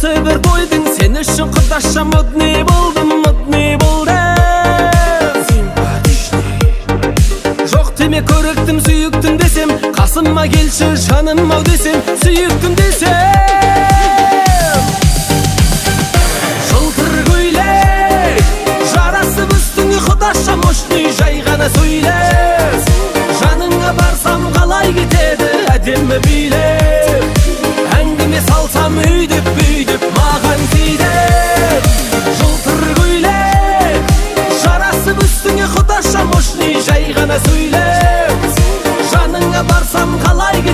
Осы бір тойдың сен үшін құдаша модный болдым, модный болдым. Симпатичный. Жоқ деме көріктім, сүйіктім десем, қасыма келші жаным ау десем, сүйіктім десем. Жылтыр көйлек, жарасып үстіңе құдаша мощный, жай ғана сөйлес. Жаныңа барсам қалай кетеді әдемі билеп. Әңгіме салсам үйдіп бүйдіп маған тиді. Жылтыр көйлек, жарасып үстіңе құдаша мощный, жай ғана сөйлеп. Жаныңа барсам қалай кетеді